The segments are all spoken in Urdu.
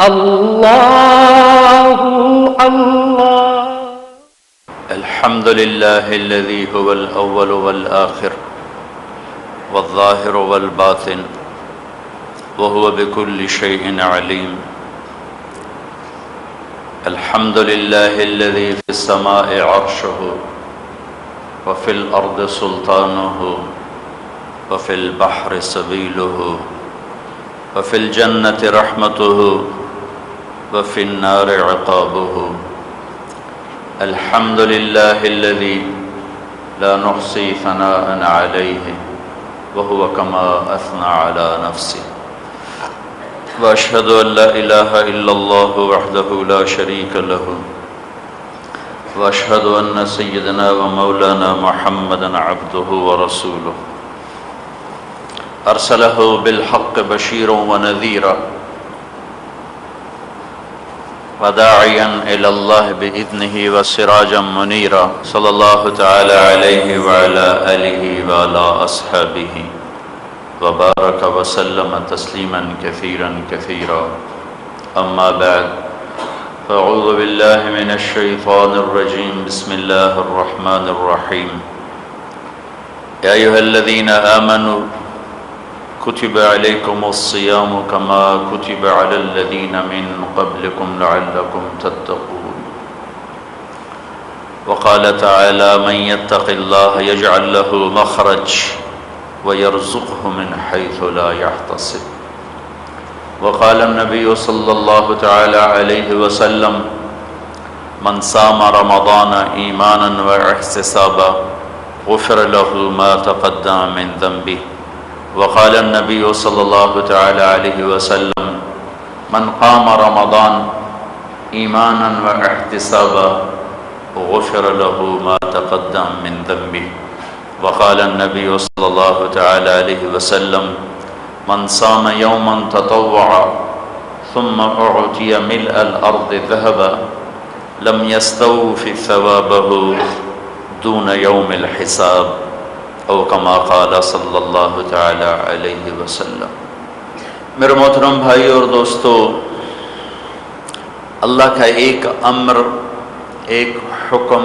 اللہ اللہ الحمد للہ الذی هو الاول والآخر والظاہر والباطن وهو بكل شيء عليم. الحمد للہ الذی في السماء عرشه وفي الأرض سلطانه وفي البحر سبيله وفي الجنة رحمته وفي النار عقابه. الحمد لله الذي لا نحصي ثناء عليه وهو كما أثنى على نفسه. وأشهد أن لا إله إلا الله وحده لا شريك له. وأشهد أن سيدنا ومولانا محمدا عبده ورسوله أرسله بالحق بشيرا ونذيرا وداعيا إلى الله بإذنه وسراجا منيرا صلى الله تعالى عليه وعلى آله وعلى أصحابه وبارك وسلم تسليما كثيرا كثيرا. أما بعد فأعوذ بالله من الشيطان الرجيم. بسم الله الرحمن الرحيم. يا أيها الذين آمنوا كتب عليكم الصيام كما كتب على الذين من قبلكم لعلكم تتقون. وقال تعالى من يتق الله يجعل له مخرج ويرزقه من حيث لا يحتسب. وقال النبي صلى الله تعالى عليه وسلم من صام رمضان إيمانا واحتسابا غفر له ما تقدم من ذنبه. وقال النبي صلى الله تعالى عليه وسلم من قام رمضان إيمانا واحتسابا غفر له ما تقدم من ذنبه. وقال النبي صلى الله تعالى عليه وسلم من صام يوما تطوعا ثم أعطي ملء الأرض ذهبا لم يستوف ثوابه دون يوم الحساب او كما قال صلی اللہ تعالی علیہ وسلم. میرے محترم بھائی اور دوستو، اللہ کا ایک امر، ایک حکم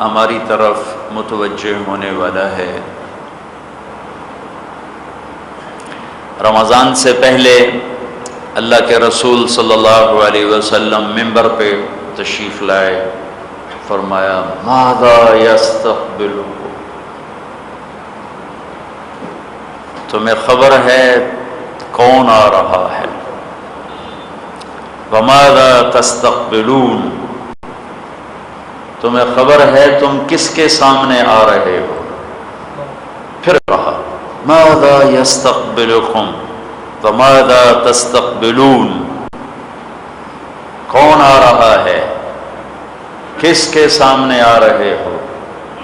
ہماری طرف متوجہ ہونے والا ہے. رمضان سے پہلے اللہ کے رسول صلی اللہ علیہ وسلم منبر پہ تشریف لائے، فرمایا ماذا یستقبلکم، تمہیں خبر ہے کون آ رہا ہے. وماذا تستقبلون، تمہیں خبر ہے تم کس کے سامنے آ رہے ہو. پھر کہا ماذا یستقبلکم وماذا تستقبلون، کون آ رہا ہے، کس کے سامنے آ رہے ہو،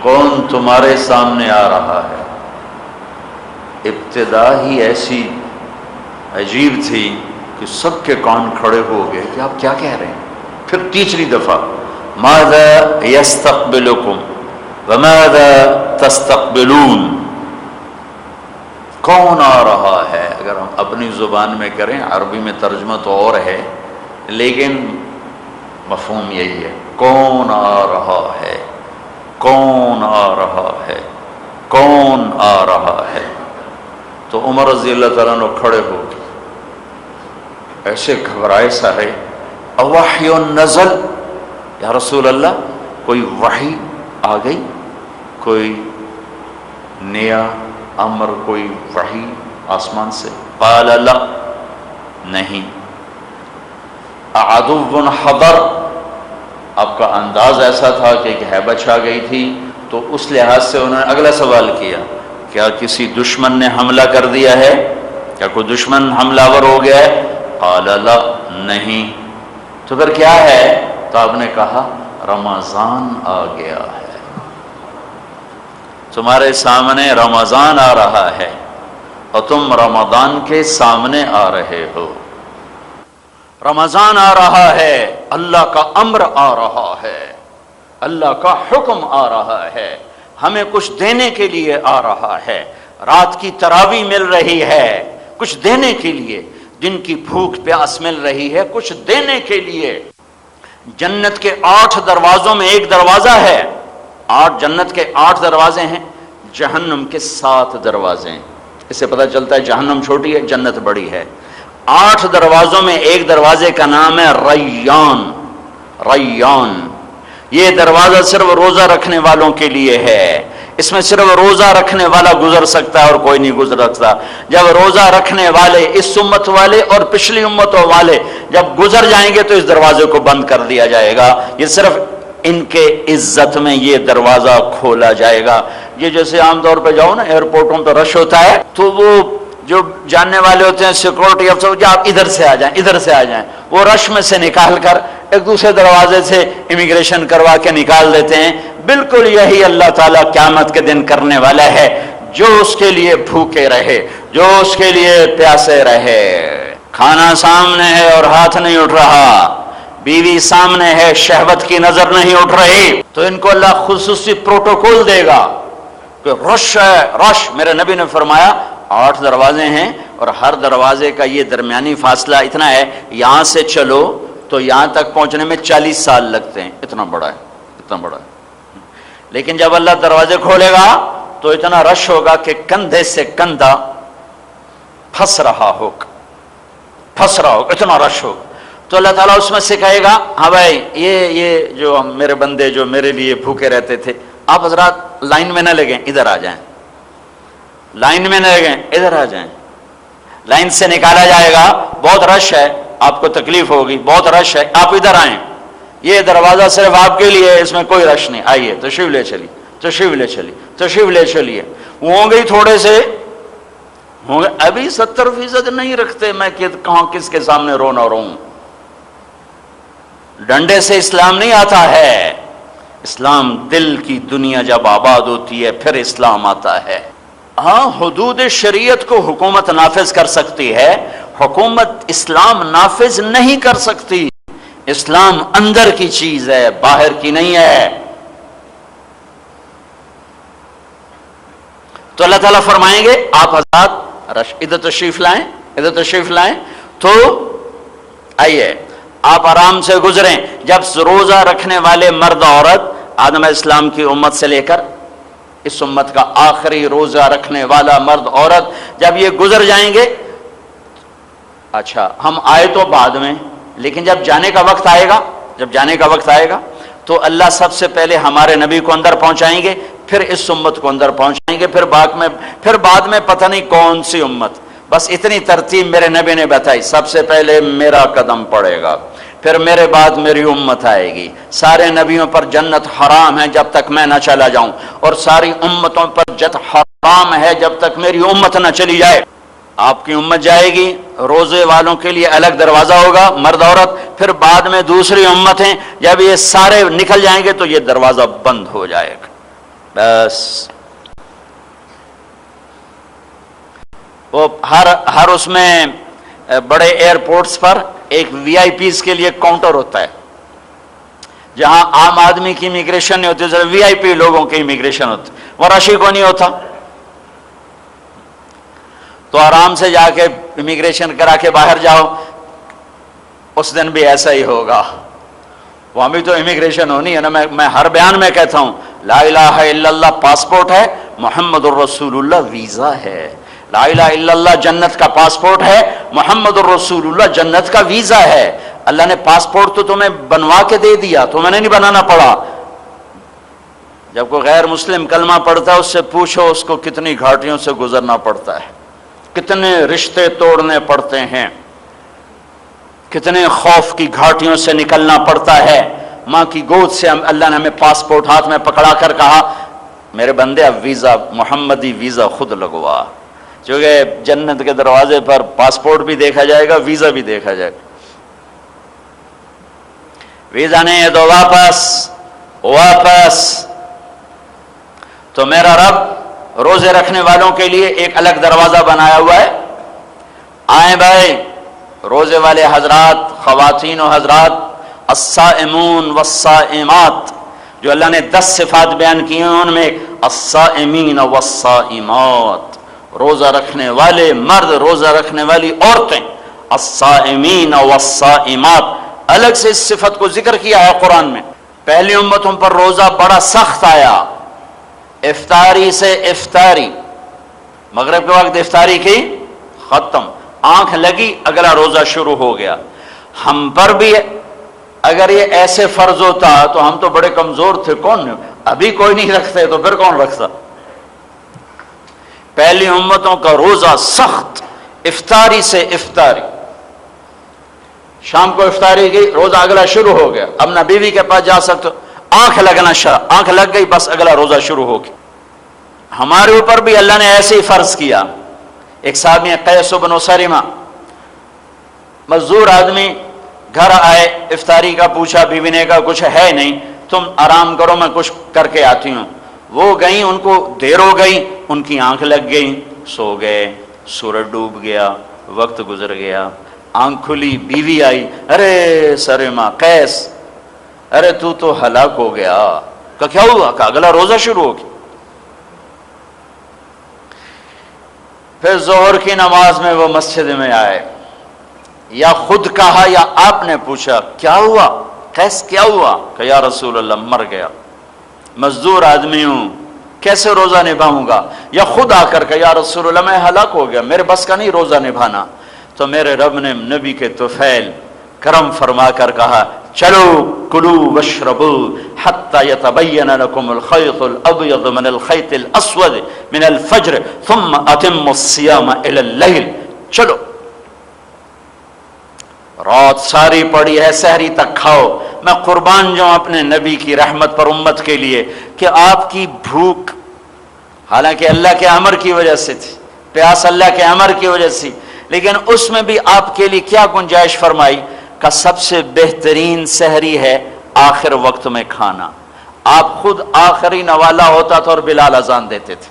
کون تمہارے سامنے آ رہا ہے. ابتدا ہی ایسی عجیب تھی کہ سب کے کان کھڑے ہو گئے کہ آپ کیا کہہ رہے ہیں. پھر تیسری دفعہ ماذا یستقبلکم وماذا تستقبلون، کون آ رہا ہے. اگر ہم اپنی زبان میں کریں، عربی میں ترجمہ تو اور ہے لیکن مفہوم یہی ہے، کون آ رہا ہے، کون آ رہا ہے، کون آ رہا ہے. تو عمر رضی اللہ تعالیٰ عنہ کھڑے ہو گئے، ایسے گھبرائے سارے. اوحی نزل، یا رسول اللہ کوئی وحی آ گئی، کوئی نیا امر، کوئی وحی آسمان سے. قال لا، نہیں. عدو حضر، آپ کا انداز ایسا تھا کہ ایک ہیبت چھا گئی تھی، تو اس لحاظ سے انہوں نے اگلا سوال کیا کیا کسی دشمن نے حملہ کر دیا ہے، کیا کوئی دشمن حملہ آور ہو گیا ہے. قال لا، نہیں. تو پھر کیا ہے؟ تو آپ نے کہا رمضان آ گیا ہے، تمہارے سامنے رمضان آ رہا ہے اور تم رمضان کے سامنے آ رہے ہو. رمضان آ رہا ہے، اللہ کا امر آ رہا ہے، اللہ کا حکم آ رہا ہے، ہمیں کچھ دینے کے لیے آ رہا ہے. رات کی تراویح مل رہی ہے کچھ دینے کے لیے. جن کی بھوک پیاس مل رہی ہے کچھ دینے کے لیے۔ جنت کے 8 دروازوں میں ایک دروازہ ہے، 8 جنت کے 8 دروازے ہیں، جہنم کے 7 دروازے ہیں۔ اس سے پتہ چلتا ہے جہنم چھوٹی ہے، جنت بڑی ہے۔ 8 دروازوں میں ایک دروازے کا نام ہے ریان۔ ریان یہ دروازہ صرف روزہ رکھنے والوں کے لیے ہے، اس میں صرف روزہ رکھنے والا گزر سکتا ہے اور کوئی نہیں گزر سکتا۔ جب روزہ رکھنے والے اس امت والے اور پچھلی امتوں والے جب گزر جائیں گے تو اس دروازے کو بند کر دیا جائے گا، یہ صرف ان کے عزت میں یہ دروازہ کھولا جائے گا۔ یہ جیسے عام طور پہ جاؤ نا ایئرپورٹوں پہ رش ہوتا ہے تو وہ جو جاننے والے ہوتے ہیں سیکورٹی افسر، جو آپ ادھر سے آ جائیں ادھر سے آ جائیں، وہ رش میں سے نکال کر ایک دوسرے دروازے سے امیگریشن کروا کے نکال دیتے ہیں۔ بالکل یہی اللہ تعالیٰ قیامت کے دن کرنے والا ہے، جو اس کے لیے بھوکے رہے، جو اس کے لیے پیاسے رہے۔ کھانا سامنے ہے اور ہاتھ نہیں اٹھ رہا، بیوی سامنے ہے شہوت کی نظر نہیں اٹھ رہی، تو ان کو اللہ خصوصی پروٹوکول دے گا کہ رش ہے رش۔ میرے نبی نے فرمایا 8 دروازے ہیں اور ہر دروازے کا یہ درمیانی فاصلہ اتنا ہے، یہاں سے چلو تو یہاں تک پہنچنے میں 40 سال لگتے ہیں، اتنا بڑا ہے، اتنا بڑا ہے۔ لیکن جب اللہ دروازے کھولے گا تو اتنا رش ہوگا کہ کندھے سے کندھا پھنس رہا ہوگا، اتنا رش ہوگا۔ تو اللہ تعالیٰ اس میں سے کہے گا ہاں بھائی یہ جو میرے بندے جو میرے لیے بھوکے رہتے تھے، آپ حضرات لائن میں نہ لگیں، ادھر آ جائیں، لائن میں نہ لگیں، ادھر آ جائیں۔ لائن سے نکالا جائے گا، بہت رش ہے، آپ کو تکلیف ہوگی، بہت رش ہے، آپ ادھر آئیں، یہ دروازہ صرف آپ کے لیے ہے، اس میں کوئی رش نہیں، آئیے تشریف لے چلیے، تشریف لے چلیے، تشریف لے چلیے۔ وہ ہوں گے تھوڑے سے، ہوں گے ابھی 70% نہیں رکھتے، میں کہاں کس کے سامنے رونا روں۔ ڈنڈے سے اسلام نہیں آتا ہے، اسلام دل کی دنیا جب آباد ہوتی ہے پھر اسلام آتا ہے۔ ہاں حدود شریعت کو حکومت نافذ کر سکتی ہے، حکومت اسلام نافذ نہیں کر سکتی۔ اسلام اندر کی چیز ہے، باہر کی نہیں ہے۔ تو اللہ تعالیٰ فرمائیں گے آپ حضرات ادھر تشریف لائیں، ادھر تشریف لائیں، تو آئیے آپ آرام سے گزریں۔ جب روزہ رکھنے والے مرد عورت آدم علیہ السلام کی امت سے لے کر اس امت کا آخری روزہ رکھنے والا مرد عورت جب یہ گزر جائیں گے، اچھا ہم آئے تو بعد میں، لیکن جب جانے کا وقت آئے گا، جب جانے کا وقت آئے گا تو اللہ سب سے پہلے ہمارے نبی کو اندر پہنچائیں گے، پھر اس امت کو اندر پہنچائیں گے، پھر بعد میں پتہ نہیں کون سی امت۔ بس اتنی ترتیب میرے نبی نے بتائی، سب سے پہلے میرا قدم پڑے گا، پھر میرے بعد میری امت آئے گی۔ سارے نبیوں پر جنت حرام ہے جب تک میں نہ چلا جاؤں، اور ساری امتوں پر جنت حرام ہے جب تک میری امت نہ چلی جائے۔ آپ کی امت جائے گی، روزے والوں کے لیے الگ دروازہ ہوگا مرد عورت، پھر بعد میں دوسری امتیں، جب یہ سارے نکل جائیں گے تو یہ دروازہ بند ہو جائے گا۔ بس وہ ہر اس میں بڑے ایئرپورٹس پر ایک وی آئی پیز کے لیے کاؤنٹر ہوتا ہے، جہاں عام آدمی کی امیگریشن نہیں ہوتی، وی آئی پی لوگوں کی امیگریشن ہوتی، وہ رشی کو نہیں ہوتا۔ تو آرام سے جا کے امیگریشن کرا کے باہر جاؤ، اس دن بھی ایسا ہی ہوگا۔ وہاں بھی تو امیگریشن ہونی ہے نا۔ میں ہر بیان میں کہتا ہوں لا الہ الا اللہ پاسپورٹ ہے، محمد الرسول اللہ ویزا ہے۔ لا الہ الا اللہ جنت کا پاسپورٹ ہے، محمد الرسول اللہ جنت کا ویزا ہے۔ اللہ نے پاسپورٹ تو تمہیں بنوا کے دے دیا، تمہیں نہیں بنانا پڑا۔ جب کوئی غیر مسلم کلمہ پڑھتا ہے اس سے پوچھو اس کو کتنی گھاٹیوں سے گزرنا پڑتا ہے، کتنے رشتے توڑنے پڑتے ہیں، کتنے خوف کی گھاٹیوں سے نکلنا پڑتا ہے۔ ماں کی گود سے اللہ نے ہمیں پاسپورٹ ہاتھ میں پکڑا کر کہا میرے بندے اب ویزا، محمدی ویزا خود لگوا، چونکہ جنت کے دروازے پر پاسپورٹ بھی دیکھا جائے گا، ویزا بھی دیکھا جائے گا۔ ویزا نہیں ہے تو واپس۔ تو میرا رب روزے رکھنے والوں کے لیے ایک الگ دروازہ بنایا ہوا ہے۔ آئیں بھائی روزے والے حضرات، خواتین و حضرات، الصائمون والصائمات، جو اللہ نے 10 صفات بیان کی ہیں ان میں الصائمین والصائمات، روزہ رکھنے والے مرد، روزہ رکھنے والی عورتیں۔ الصائمین والصائمات، الگ سے اس صفت کو ذکر کیا ہے قرآن میں۔ پہلی امتوں پر روزہ بڑا سخت آیا، افطاری سے افطاری، مغرب کے وقت افطاری کی ختم، آنکھ لگی اگلا روزہ شروع ہو گیا۔ ہم پر بھی اگر یہ ایسے فرض ہوتا تو ہم تو بڑے کمزور تھے، کون ابھی کوئی نہیں رکھتے تو پھر کون رکھتا؟ پہلی امتوں کا روزہ سخت، افطاری سے افطاری، شام کو افطاری کی، روزہ اگلا شروع ہو گیا، اب نہ بیوی کے پاس جا سکتے، آنکھ لگنا آنکھ لگ گئی بس اگلا روزہ شروع ہو گیا۔ ہمارے اوپر بھی اللہ نے ایسے ہی فرض کیا۔ ایک صاحب نے قیس بن سریمہ، مزدور آدمی، گھر آئے، افطاری کا پوچھا، بیوی نے کہا کچھ ہے نہیں، تم آرام کرو میں کچھ کر کے آتی ہوں۔ وہ گئیں، ان کو دیر ہو گئی، ان کی آنکھ لگ گئی، سو گئے، سورج ڈوب گیا، وقت گزر گیا، آنکھ کھلی، بیوی آئی، ارے سریمہ، قیس، ارے تو ہلاک ہو گیا۔ کہ کیا ہوا؟ کہ اگلا روزہ شروع ہو گیا۔ پھر ظہر کی نماز میں وہ مسجد میں آئے، یا خود کہا یا آپ نے پوچھا کیا ہوا؟ قیس کیا ہوا؟ کہ یا رسول اللہ مر گیا، مزدور آدمی ہوں، کیسے روزہ نبھاؤں گا؟ یا خود آ کر کہ یا رسول اللہ میں ہلاک ہو گیا، میرے بس کا نہیں روزہ نبھانا۔ تو میرے رب نے نبی کے طفیل کرم فرما کر کہا چلو کلوا واشربوا حتی یتبین لکم الخیط الابیض من الخیط الاسود من الفجر ثم اتموا الصیام الی اللیل، چلو رات ساری پڑی ہے، سحری تک کھاؤ۔ میں قربان جاؤں اپنے نبی کی رحمت پر امت کے لیے کہ آپ کی بھوک حالانکہ اللہ کے امر کی وجہ سے تھی، پیاس اللہ کے امر کی وجہ سے، لیکن اس میں بھی آپ کے لیے کیا گنجائش فرمائی کہ سب سے بہترین سحری ہے آخر وقت میں کھانا۔ آپ خود آخری نوالا ہوتا تھا اور بلال اذان دیتے تھے۔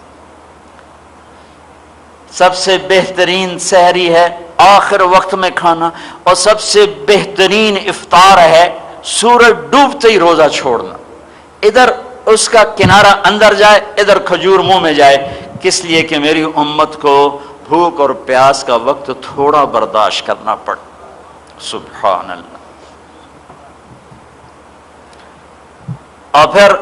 سب سے بہترین سحری ہے آخر وقت میں کھانا، اور سب سے بہترین افطار ہے سورج ڈوبتے ہی روزہ چھوڑنا۔ ادھر اس کا کنارہ اندر جائے، ادھر کھجور منہ میں جائے، کس لیے کہ میری امت کو بھوک اور پیاس کا وقت تھوڑا برداشت کرنا پڑے۔ سبحان اللہ۔ اور پھر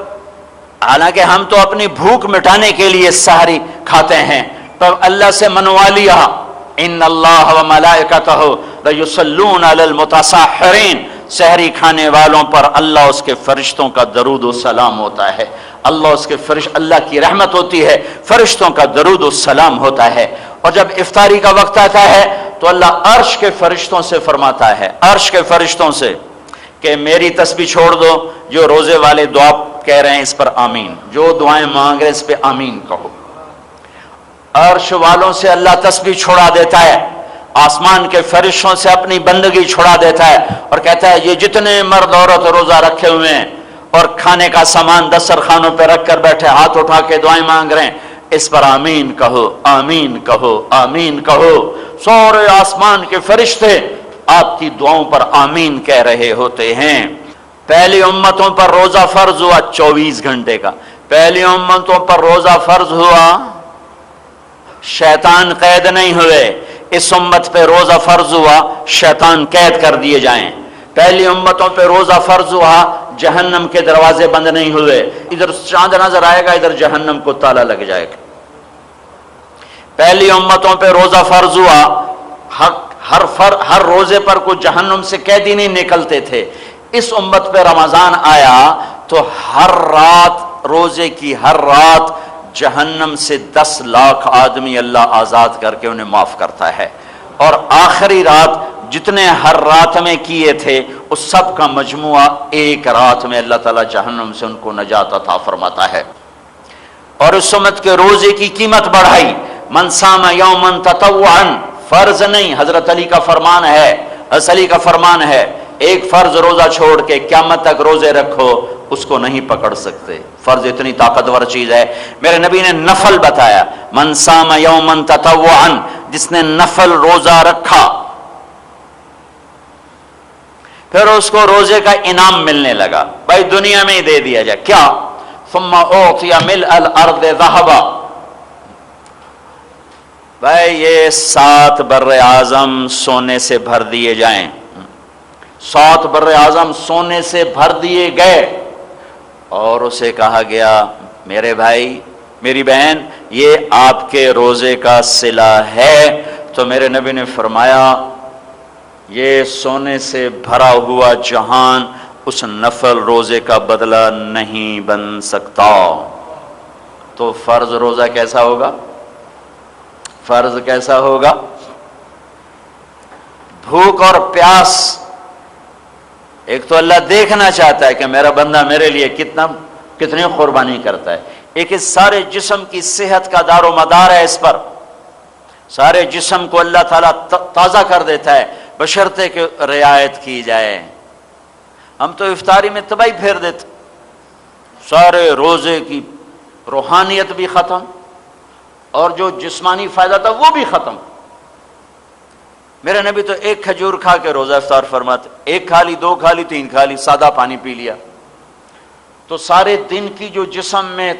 حالانکہ ہم تو اپنی بھوک مٹانے کے لیے سحری کھاتے ہیں، تو اللہ سے منوا لیا ان اللہ و ملائکتہ لیصلون علی المتسحرین، سحری کھانے والوں پر اللہ اس کے فرشتوں کا درود و سلام ہوتا ہے، اللہ کی رحمت ہوتی ہے، فرشتوں کا درود و سلام ہوتا ہے۔ اور جب افطاری کا وقت آتا ہے تو اللہ عرش کے فرشتوں سے فرماتا ہے، عرش کے فرشتوں سے کہ میری تسبیح چھوڑ دو، جو روزے والے دعا کہہ رہے ہیں اس پر آمین، جو دعائیں مانگ رہے ہیں اس پہ آمین کہو۔ عرش والوں سے اللہ تسبیح چھوڑا دیتا ہے، آسمان کے فرشتوں سے اپنی بندگی چھوڑا دیتا ہے، اور کہتا ہے یہ جتنے مرد عورت روزہ رکھے ہوئے ہیں اور کھانے کا سامان دسترخوانوں پہ رکھ کر بیٹھے، ہاتھ اٹھا کے دعائیں مانگ رہے ہیں، اس پر آمین کہو، آمین کہو، آمین کہو۔ سورے آسمان کے فرشتے آپ کی دعاؤں پر آمین کہہ رہے ہوتے ہیں۔ پہلی امتوں پر روزہ فرض ہوا 24 گھنٹے کا، پہلی امتوں پر روزہ فرض ہوا، شیطان قید نہیں ہوئے۔ اس امت پہ روزہ فرض ہوا شیطان قید کر دیے جائیں۔ پہلی امتوں پہ روزہ فرض ہوا جہنم کے دروازے بند نہیں ہوئے، ادھر چاند نظر آئے گا ادھر جہنم کو تالا لگ جائے گا۔ پہلی امتوں پہ روزہ فرض ہوا، ہر روزے پر کوئی جہنم سے قیدی نہیں نکلتے تھے۔ اس امت پہ رمضان آیا تو ہر رات، روزے کی ہر رات جہنم سے 10 لاکھ آدمی اللہ آزاد کر کے انہیں معاف کرتا ہے، اور آخری رات جتنے ہر رات میں کیے تھے اس سب کا مجموعہ ایک رات میں اللہ تعالیٰ جہنم سے ان کو نجات عطا فرماتا ہے۔ اور اس امت کے روزے کی قیمت بڑھائی، من صام یوما تطوعا، فرض نہیں، حضرت علی کا فرمان ہے، حضرت علی کا فرمان ہے ایک فرض روزہ چھوڑ کے قیامت تک روزے رکھو، اس کو نہیں پکڑ سکتے۔ فرض اتنی طاقتور چیز ہے۔ میرے نبی نے نفل بتایا، من صام یوما تطوعا، جس نے نفل روزہ رکھا پھر اس کو روزے کا انعام ملنے لگا، بھائی دنیا میں ہی دے دیا جائے، کیا؟ ثم اعطی ملء الارض ذهبا، بھائی یہ 7 بر اعظم سونے سے بھر دیے جائیں، 7 بر اعظم سونے سے بھر دیے گئے، اور اسے کہا گیا میرے بھائی میری بہن یہ آپ کے روزے کا صلہ ہے، تو میرے نبی نے فرمایا یہ سونے سے بھرا ہوا جہان اس نفل روزے کا بدلہ نہیں بن سکتا۔ تو فرض روزہ کیسا ہوگا؟ فرض کیسا ہوگا؟ بھوک اور پیاس، ایک تو اللہ دیکھنا چاہتا ہے کہ میرا بندہ میرے لیے کتنی قربانی کرتا ہے، ایک اس سارے جسم کی صحت کا دار و مدار ہے اس پر، سارے جسم کو اللہ تعالیٰ تازہ کر دیتا ہے بشرطے کہ رعایت کی جائے۔ ہم تو افطاری میں تباہی پھیر دیتے، سارے روزے کی روحانیت بھی ختم اور جو جسمانی فائدہ تھا وہ بھی ختم۔ میرے نبی تو 1 کھجور کھا کے روزہ افطار فرماتے، 1 کھا لی، 2 کھا لی، 3 کھا لی، سادہ پانی پی لیا، تو سارے دن کی جو جسم میں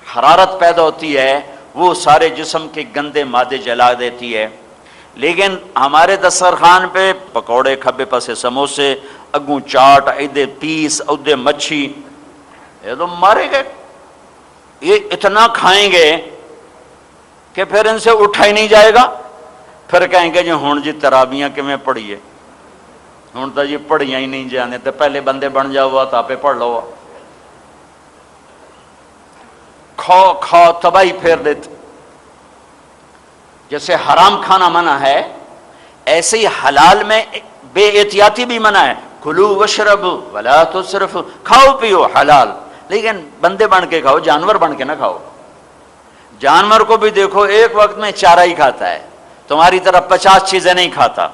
حرارت پیدا ہوتی ہے وہ سارے جسم کے گندے مادے جلا دیتی ہے۔ لیکن ہمارے دسترخوان پہ پکوڑے، کھبے پسے سموسے، اگوں چاٹ، ادھے پیس، ادھے مچھی، یہ تو مارے گئے، یہ اتنا کھائیں گے کہ پھر ان سے اٹھا ہی نہیں جائے گا، پھر کہیں گے جی ہون جی تراویاں کیویں پڑھیے، ہون تو جی پڑھیاں ہی نہیں جانے، تو پہلے بندے بن جاؤ تو آپ پڑھ لو، کھاؤ کھاؤ تباہی پھیر دیتے۔ جیسے حرام کھانا منع ہے ایسے ہی حلال میں بے احتیاطی بھی منع ہے، کلو وشربوا ولا تسرفوا، کھاؤ پیو حلال، لیکن بندے بن کے کھاؤ، جانور بن کے نہ کھاؤ۔ جانور کو بھی دیکھو ایک وقت میں چارہ ہی کھاتا ہے، تمہاری طرف 50 چیزیں نہیں کھاتا،